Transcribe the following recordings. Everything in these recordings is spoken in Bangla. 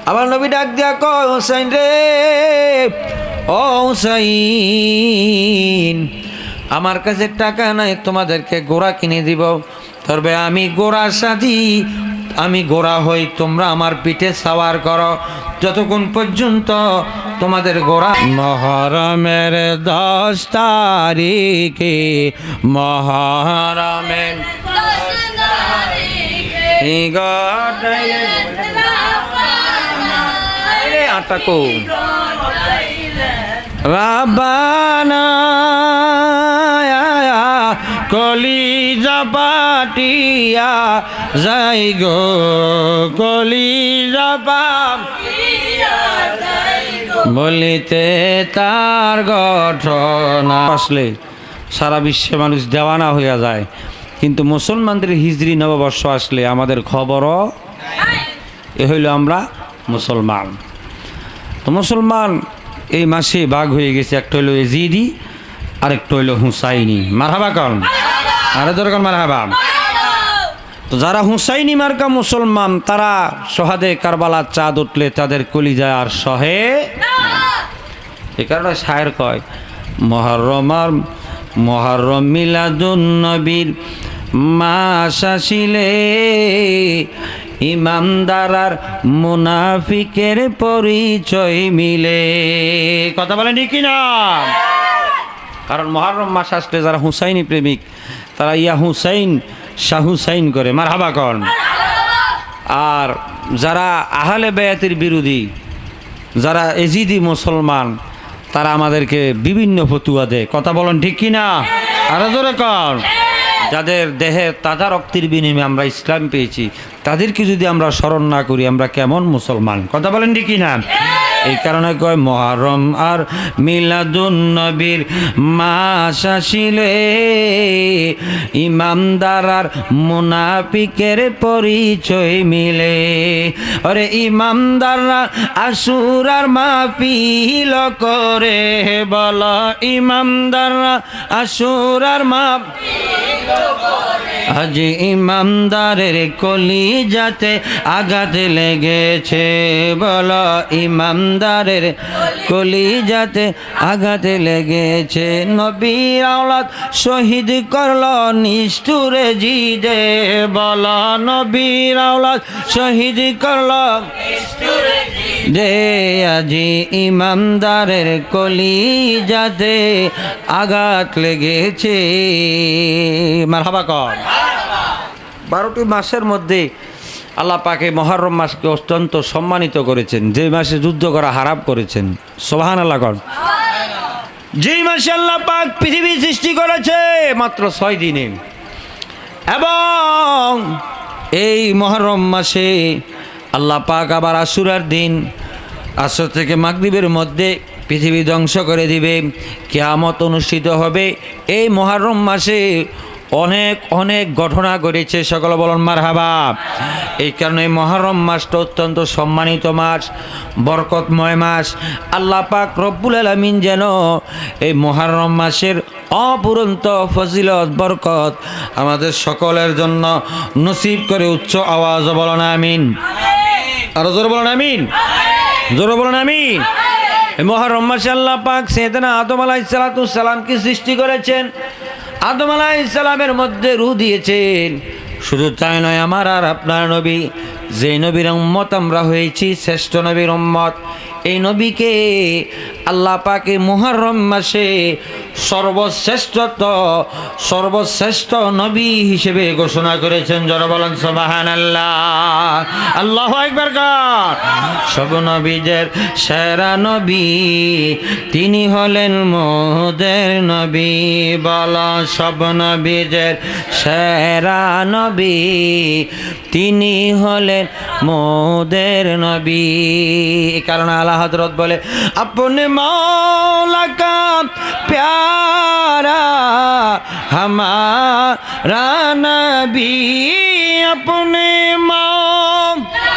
আমার নবী ডাক দিয়া কয় হুসাইন রে, ও হুসাইন, আমার কাছে টাকা নাই, তোমাদেরকে ঘোড়া কিনে দিব, তবে আমি ঘোড়া সাজি, আমি ঘোড়া হই, তোমরা আমার পিঠে সাওয়ার করো যতক্ষণ পর্যন্ত তোমাদের ঘোড়া। মহরমের 10 তারিখে, মহরমের আটাকো রাবানা কলিজা পাটিয়া যাই গো, কলিজা বলিতে তার ঘটনা আসলে সারা বিশ্বে মানুষ দেওয়ানা হইয়া যায়, কিন্তু মুসলমানদের হিজরি নববর্ষ আসলে আমাদের খবরও এ হইল আমরা মুসলমান। তো মুসলমান এই মাসে ভাগ হয়ে গেছে, একটা হইল এজিদি আর একটা হইল হুসাইনি। মারহাবা কন, আরে দরকার মারহাবা। তো যারা হুসাইনি মার্কা মুসলমান, তারা সোহাদে কারবালার চাঁদ উঠলে তাদের কলিজায় আর সহে। এ কারণে শায়ের কয় মহরম মিলাদুন নবীর মাস আসিলে ইমানদার আর মুনাফিকের পরিচয় মিলে। কথা বলেন ঠিক কিনা? কারণ মহরম মাস আসলে যারা হুসাইনি প্রেমিক, তারা ইয়া হুসাইন শাহ হুসাইন করে, মারহাবা কন। আর যারা আহলে বেয়াতের বিরোধী, যারা এজিদি মুসলমান, তারা আমাদেরকে বিভিন্ন ফতুয়া দেয়। কথা বলেন ঠিক কিনা? আরো জোরে কন। যাদের দেহে তাজা রক্তের বিনিময়ে আমরা ইসলাম পেয়েছি, তাদেরকে যদি আমরা স্মরণ না করি, আমরা কেমন মুসলমান? কথা বলেন ঠিক কিনা? এই কারণে কয় মহরম আর মিলাদুন নবীর মাস আসিলে ইমানদার আর মুনাফিকের পরিচয় মিলে। আরে ইমানদাররা আশুর আর মাহফিল করে, বল ইমানদাররা আশুর আর মাহফিল করে। আজ ইমানদারের কলিজাতে আঘাত লেগেছে, বল ইমানদারের কলিজাতে আঘাত লেগেছে। নবীর আওলাদ শহীদ করল নিষ্ঠুরে জিদে, বল নবীর আওলাদ শহীদ করল নিষ্ঠুরে জিদে। আজি ইমানদারের কলিজাতে আঘাত লেগেছে। মারহাবা কর। 12টি মাসের মধ্যে আল্লাহ পাকে মহরম মাসকে অত্যন্ত সম্মানিত করেছেন, যে মাসে যুদ্ধ করা হারাম করেছেন। সুবহানাল্লাহ কর। যেই মাসে আল্লাহ পাক পৃথিবী সৃষ্টি করেছে মাত্র 6 দিনে, এবং এই মহরম মাসে আল্লাহ পাক আবার আশুরার দিন, আসর থেকে মাগরিবের মধ্যে পৃথিবী ধ্বংস করে দিবে, কিয়ামত অনুষ্ঠিত হবে। এই মহরম মাসে অনেক অনেক ঘটনা ঘটেছে, সকলে বলুন মারহাবা। এই কারণে মহরম মাসটা অত্যন্ত সম্মানিত মাস, বরকতময় মাস। আল্লাহ পাক রব্বুল আলামিন যেন এই মহরম মাসের অপুরন্ত ফজিলত বরকত আমাদের সকলের জন্য নসিব করে। উচ্চ আওয়াজ বলুন আমিন। আরো জোরে বলুন আমিন, জোরে বলুন আমিন। এই মহরম মাসে আল্লাহ পাক সাইয়েদনা আদম আলাইহিস সালামকে সৃষ্টি করেছেন, আদম আলাইহিস সালামের মধ্যে রূহ দিয়েছেন। শুধু তাই নয়, আমার আর আপনার নবী, যে নবীর উম্মত আমরা হয়েছি, শ্রেষ্ঠ নবীর উম্মত, এই নবীকে আল্লাহ পাকে মুহররম মাসে সর্বশ্রেষ্ঠ নবী হিসেবে ঘোষণা করেছেন। যারা বলেন সুবহানাল্লাহ, আল্লাহু আকবার। সব নবীদের সেরা নবী তিনি হলেন মোদের নবী। বল সব নবীদের সেরা নবী তিনি হলেন মোদের নবী। এই কারণে আলা হযরত বলে, আপনে মৌলা কা প্যারা हमारा नबी, अपने मौला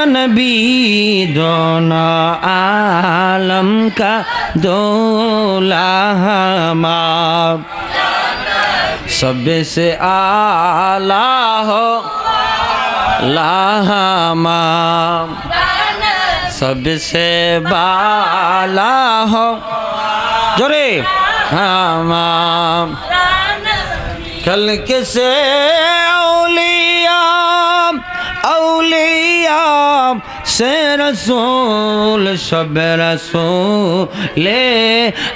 नबी, दोनों आलम का दूल्हा हमारा। सबसे आला हो लामाम, सबसे बाला हो जोरे हमाम, खल्क से औलिया औलिया से रसूल सब रसूल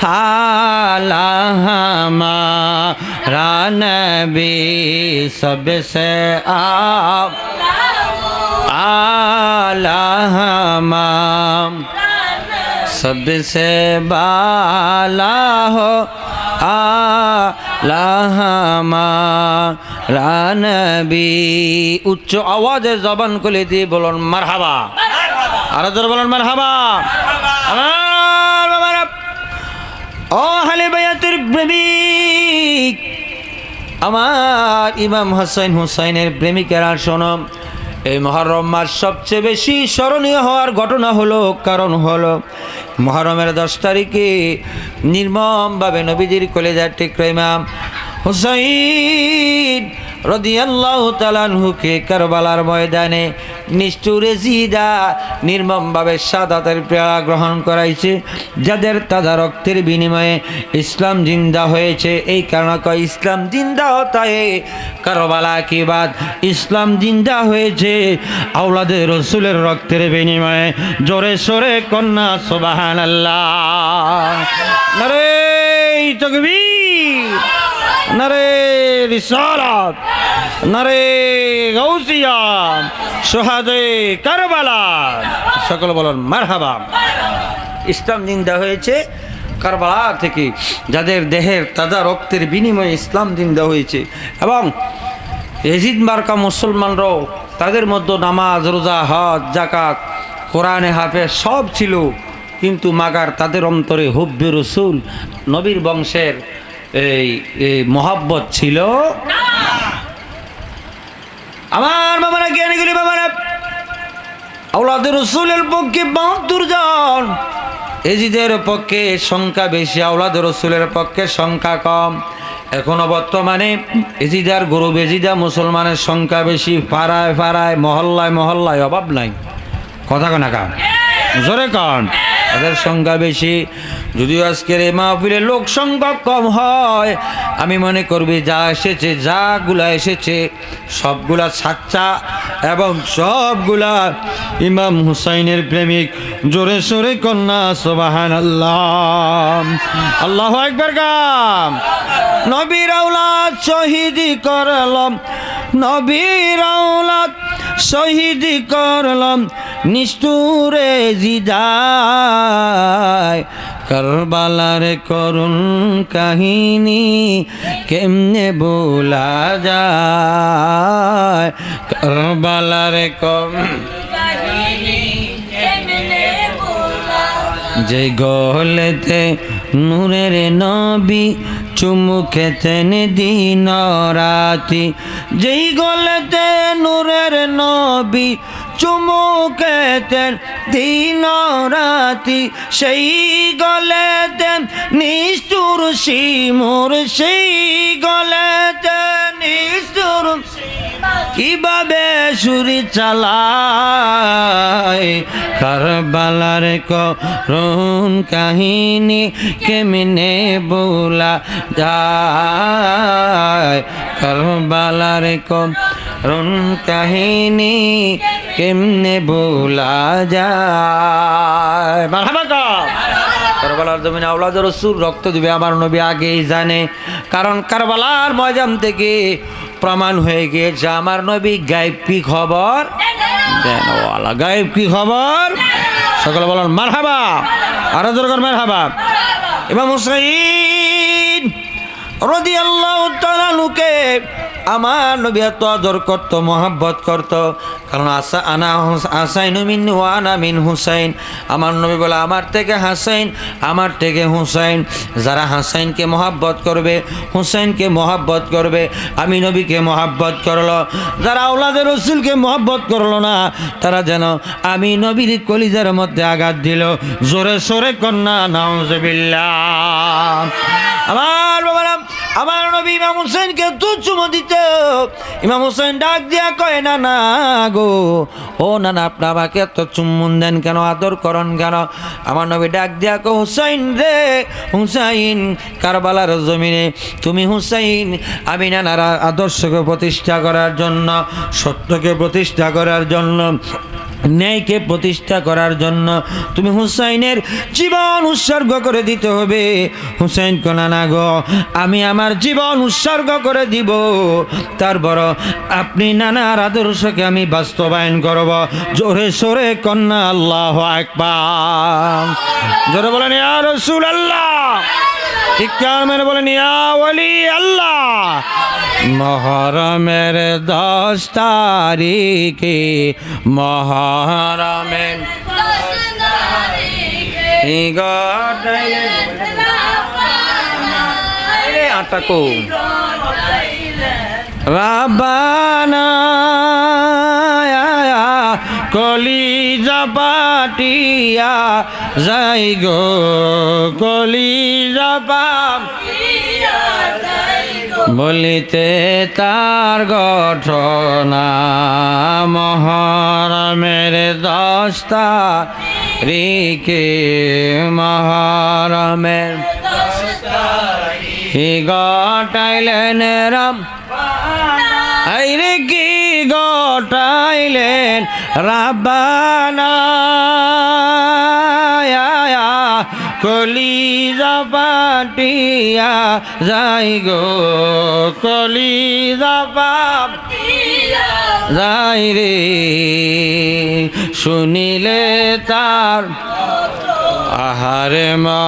आला हमारा नबी सबसे आला हमाम, सबसे बाला हो आला हमारा नबी। उच्च आওয়াজে জবান খুলে দিয়ে বলুন মারহাবা, আরো জোরে বলুন মারহাবা। আমার বাবারা, ও আহলে বায়াতের প্রেমিক, আমার ইমাম হাসান হুসাইনের প্রেমিকেরা শোনো, এই মুহররম মাস সবচেয়ে বেশি স্মরণীয় হওয়ার ঘটনা হলো, কারণ হলো মুহররমের 10 তারিখে নির্মমভাবে নবীজির কলিজার টুকরা ইমাম হুসাইন রাদিয়াল্লাহু তাআলা আনহুকে কারবালার ময়দানে নিষ্ঠুরে জিদা নির্মমভাবে শাহাদাতের পেয়ালা গ্রহণ করাইছে। যাদের তাজা রক্তের বিনিময়ে ইসলাম জিন্দা হয়েছে, এই কারণে কয় ইসলাম জিন্দা হতা হে কারবালা কি বাত, ইসলাম জিন্দা হয়েছে আওলাদে রসুলের রক্তের বিনিময়ে। জোরে সোরে কন্যা সুবহানাল্লাহ, নারে তাকবীর, নারে রিসালাত, নারে গাউসিয়া, শহাদে কারবালা, সকল বলুন মারহাবা। ইসলাম জিন্দা হয়েছে কারবালা থেকে, যাদের দেহের তাজা রক্তের বিনিময়ে ইসলাম জিন্দা হয়েছে। এবং এজিদ মার্কা মুসলমানরাও, তাদের মধ্যে নামাজ, রোজা, হজ, যাকাত, কোরআনে হাফেজ সব ছিল, কিন্তু মাগার তাদের অন্তরে হুব্বে রসুল, নবীর বংশের এই মোহাব্বত ছিল না। আমার বাবারা, জ্ঞানীগুলি বাবারা, আওলাদে রসুলের পক্ষে 72 জন, এজিদের পক্ষে সংখ্যা বেশি, আওলাদে রসুলের পক্ষে সংখ্যা কম। এখনো বর্তমানে এজিদার গরু বেজিদা মুসলমানের সংখ্যা বেশি, পাড়ায় পাড়ায় মহল্লায় মহল্লায়, অভাব নাই। কথা কনা কান জোরে কন, তাদের সংখ্যা বেশি। যদিও আজকের এই মাহফিলে লোক সংখ্যা কম হয়, আমি মনে করবি যা এসেছে, যাগুলা এসেছে সবগুলা সাচ্চা এবং সবগুলা ইমাম হুসাইনের প্রেমিক। জোরে সোরে কন্যা সুবহানাল্লাহ, আল্লাহু আকবার গাম। নবীর আওলাদ শহীদি করলাম, নবীর আওলাদ শহীদি করলাম নিষ্ঠুরে জিদায়। কারবালার করুণ কাহিনী কেমনে ভোলা যায়, কারবালার করুণ কাহিনী কেমনে ভোলা যায়। যে গলেতে নূরের নবী চুমু খেতেন দিন রাতি, যেই গলেতে নূরের নবী চুমু খেতেন দিন রাতি, সেই গলেতে নিষ্ঠুর শিমুর, সেই গলেতে নিষ্ঠুর কিভাবে ছুরি চালায়। কারবালার করুণ কাহিনী কেমনে ভোলা যায়, কারবালার করুণ কাহিনী কেমনে ভোলা যায়। কারবালার জমিনে আওলাদে রাসূল রক্ত দিবে আমার নবী আগেই জানে, কারণ কারবালার ময়দান থেকে প্রমাণ হয়ে গিয়েছে আমার নবী গায়েব কি খবর দেন, ওয়ালা গায়েব কি খবর। সকলে বলেন মারহাবা, আরো জোরে করে মারহাবা। ইমাম হুসাইন রাদিয়াল্লাহু তাআলা আনহুকে আমার নবী এত আদর করত, মহব্বত করত, কারণ হাসাইনু মিন্নি ওয়া আনা মিন হুসাইন। আমার নবী বলে আমার থেকে হাসাইন, আমার থেকে হুসাইন। যারা হাসাইনকে মহব্বত করবে, হুসাইনকে মহব্বত করবে, আমি নবীকে মহব্বত করলো। যারা আওলাদে রসুলকে মহব্বত করলো না, তারা যেন আমি নবীর কলিজার মধ্যে আঘাত দিল। জোরে সোরে কন্যা নাউজুবিল্লাহ। আমার বাবারা, আমার নবী ইমাম হুসাইনকে তো চুমো দিত। ইমাম হুসাইন ডাক দিয়া কয়, না না গো, ও না না, আপনি আমাকে এত চুম্বন দেন কেন, আদর করেন কেন? আমার নবী ডাক দিয়া কয়, হুসাইন রে হুসাইন, কারবালার জমিনে তুমি হুসাইন, আমি নানার আদর্শকে প্রতিষ্ঠা করার জন্য, সত্যকে প্রতিষ্ঠা করার জন্য, ন্যায়কে প্রতিষ্ঠা করার জন্য তুমি হুসাইনের জীবন উৎসর্গ করে দিতে হবে। হুসাইন কোনা না গো, আমি আমার জীবন উৎসর্গ করে দিব, তারপর আপনি নানার আদর্শকে আমি বাস্তবায়ন করব। জোরে সোরে কন্যা আল্লাহু আকবার। জোরে বলেন ইয়া রাসূলুল্লাহ। ঠিক মেরে বলেন ইয়া ওয়ালি আল্লাহ। মহরমের 10 তারিখে, মহরমের 10 তারিখে আটাকো রাব্বানা কলিজা পাটিয়া যাই গো, কলিজা পাটিয়া বলিতে তার ঘটনা। মহরমের 10 তারিখে, মহরমের 10 তারিখে গটাইলেন রাম, আইরে কি গটাইলেন রাব্বানা, কলিজা পাটিয়া যাই গো, কলিজা পাটিয়া যাই রে, শুনিলে তার আহারে মা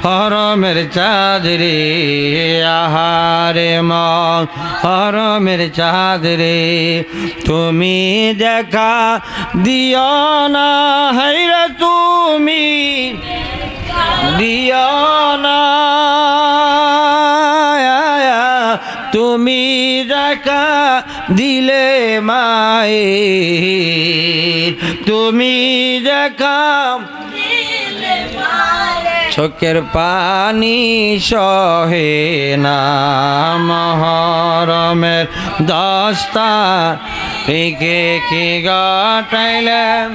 হরমের চাঁদ রে, আহারে মা হরমের চাঁদ রে, তুমি দেখা দিও না, হাইরা তুমি দিও না, তুমি দেখা দিলে মায়ের, তুমি দেখা চোখের পানি সহে না। মহরমের 10 তারিখে কি গটাইলেন,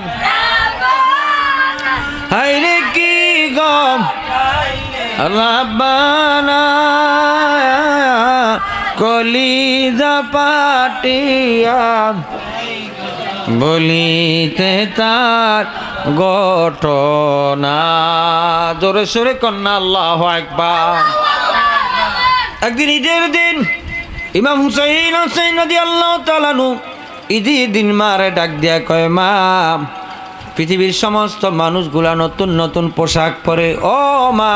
হাইরে কি গম রাব্বানা, কলিজা পাটিয়া বলিতে তার ঘটনা। জোরে সোরে কন্যা আল্লাহু আকবার। একদিন ঈদের দিন ইমাম হুসাইন রাদিয়াল্লাহু তাআলা আনহু ঈদের দিন মারে ডাক দিয়া কয়, মা, পৃথিবীর সমস্ত মানুষগুলা নতুন নতুন পোশাক পরে, ও মা,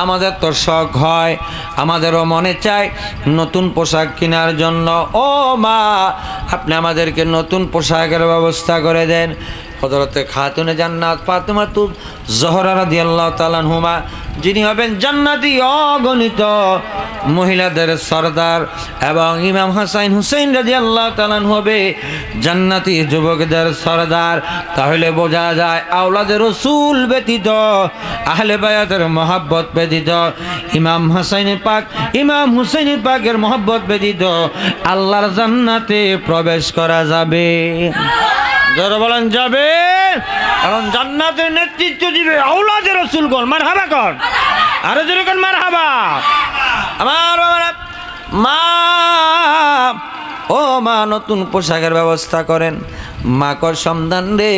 আমাদের তো শখ হয়, আমাদেরও মনে চায় নতুন পোশাক কেনার জন্য, ও মা, আপনি আমাদেরকে নতুন পোশাকের ব্যবস্থা করে দেন। হযরতে খাতুনে জান্নাত ফাতেমাতুজ জোহরা রাদিয়াল্লাহু তাআলা আনহুমা, যিনি হবেন জান্নাতি অগণিত মহিলাদের সরদার, এবং ইমাম হাসান হুসাইন রাদিয়াল্লাহু তাআলা আনহু হবে জান্নাতি যুবকদের সরদার। তাহলে বোঝা যায় আওলাদে রাসূল ব্যতীত, আহলে বায়াতের মহব্বত ব্যতীত, ইমাম হুসাইন পাকের মহব্বত ব্যতীত আল্লাহর জান্নাতে প্রবেশ করা যাবে। যারা বলেন যাবে, কারণ জান্নাতের নেতৃত্ব দিবে আওলাদে রাসূলগণ। মারহাবা কর, আরো জোরে কর মারহাবা। আমার মা, ও মা, নতুন পোশাকের ব্যবস্থা করেন। মা কর, সন্ধান রে,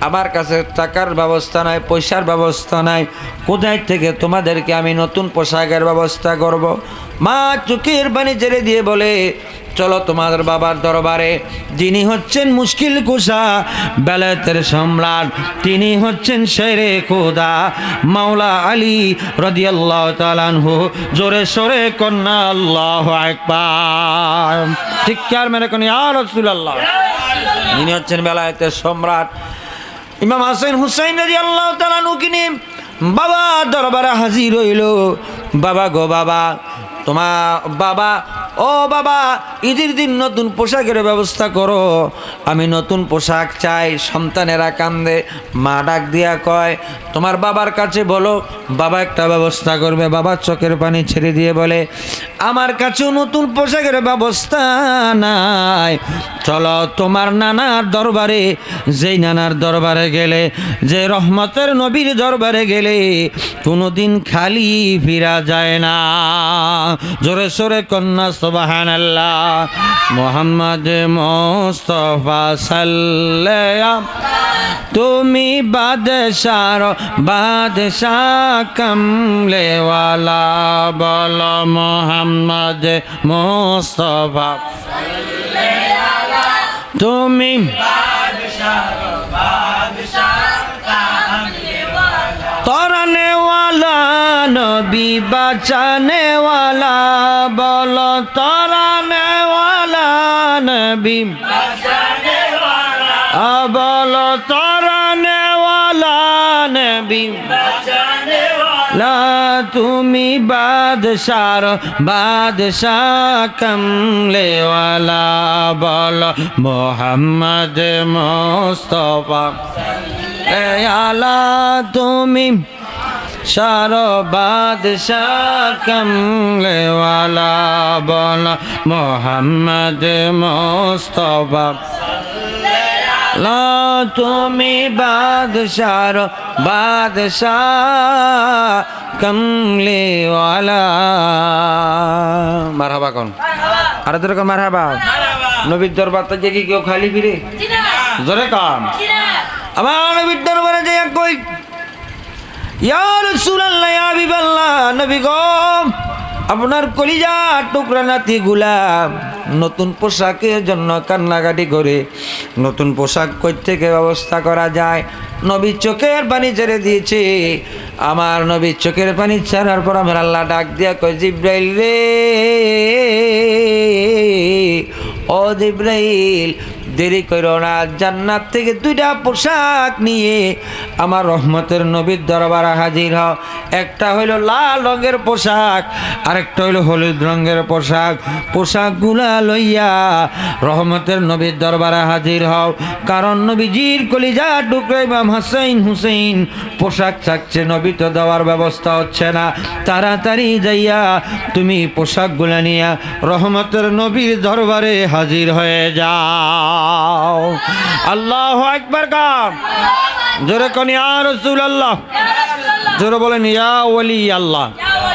আমার কাছে টাকার ব্যবস্থা নাই, পয়সার ব্যবস্থা নাই, কোথায় থেকে তোমাদেরকে আমি নতুন পোশাকের ব্যবস্থা করব? মা চোখের পানি ছেড়ে দিয়ে বলে, চলো তোমাদের বাবার দরবারে, যিনি হচ্ছেন মুশকিল কুশা বেলায়েতের সম্রাট, তিনি হচ্ছেন শেরে খোদা মাওলা আলী রাদিয়াল্লাহু তাআলা আনহু। জোরে সোরে কন্যা আল্লাহু আকবার। চিৎকার মেরে কোন ইয়া রাসূলুল্লাহ। যিনি হচ্ছেন বেলায়েতের সম্রাট ইমাম হাসান হুসাইন রাদিয়াল্লাহু তাআলা আনহু কিনে বাবা দরবারে হাজির হইল। বাবা গো বাবা, তোমার বাবা ও বাবা, ঈদের দিন নতুন পোশাকের ব্যবস্থা করো, আমি নতুন পোশাক চাই। সন্তানেরা কান্দে, মা ডাক দিয়া কয় তোমার বাবার কাছে বলো, বাবা একটা ব্যবস্থা করবে। বাবা চোখের পানি ছেড়ে দিয়ে বলে আমার কাছেও নতুন পোশাকের ব্যবস্থা নাই, চলো তোমার নানার দরবারে। যেই নানার দরবারে গেলে, যে রহমতের নবীর দরবারে গেলে কোনোদিন খালি ফিরা যায় না। জোরে সোরে কন্যা সুবহানাল্লাহ। মোহাম্মদ মুস্তাফা সাল্লাল্লাহু, তুমি বাদশার বাদশাহ কমলেওয়ালা, বলো মোহাম্মদ মুস্তাফা তুমি তরানে ওয়ালা নবী বাঁচানে ওয়ালা, বলো তরানে ওয়ালা নবী বলো তরানে ওয়ালা নবী লা, তুমি বাদশার বাদশাহ কমলেওয়ালা, বলো মোহাম্মদ মুস্তাফা আলা, তুমি শার বাদশাহ কমলেওয়ালা, বলো মোহাম্মদ মুস্তাফা লা, তুমি বাদশার বাদশাহ কমলেওয়ালা। মারহাবা কোন আর তোর কোন মারহাবা। নবীর দরবার থেকে কি কেউ খালি ফিরে? জোরে কাম। আমার নবীর দরবারে যাই কই ইয়া রাসূলুল্লাহ, ইয়া হাবিবাল্লাহ, নবী গো আপনার কলিজা টুকরা নাতি গুলাম নতুন পোশাকের জন্য কান্নাকাটি করে, নতুন পোশাক কই থেকে ব্যবস্থা করা যায়? নবী চোখের পানি ছেড়ে দিয়েছে। আমার নবী চোখের পানি ছাড়ার পর আমার আল্লাহ ডাক দিয়া কয় জিব্রাইল রে, ও জিব্রাইল দেরি করো না, জান্নাত থেকে 2টা পোশাক নিয়ে আমার রহমতের নবীর দরবারে হাজির হও। একটা হইল লাল রঙের পোশাক, আরেকটা হইল হলুদ রঙের পোশাক। পোশাকগুলা লইয়া রহমতের নবীর দরবারে হাজির হও, কারণ নবীজির কলিজা টুকরা ইমাম হাসান হুসেন পোশাক চাচ্ছে, নবী তো দেওয়ার ব্যবস্থা হচ্ছে না। তাড়াতাড়ি যাইয়া তুমি পোশাকগুলা নিয়া রহমতের নবীর দরবারে হাজির হয়ে যাও। আল্লাহু আকবার কাম। জোরে কোন ইয়া রাসূলুল্লাহ, জোরে বলেন ইয়া ওলি আল্লাহ।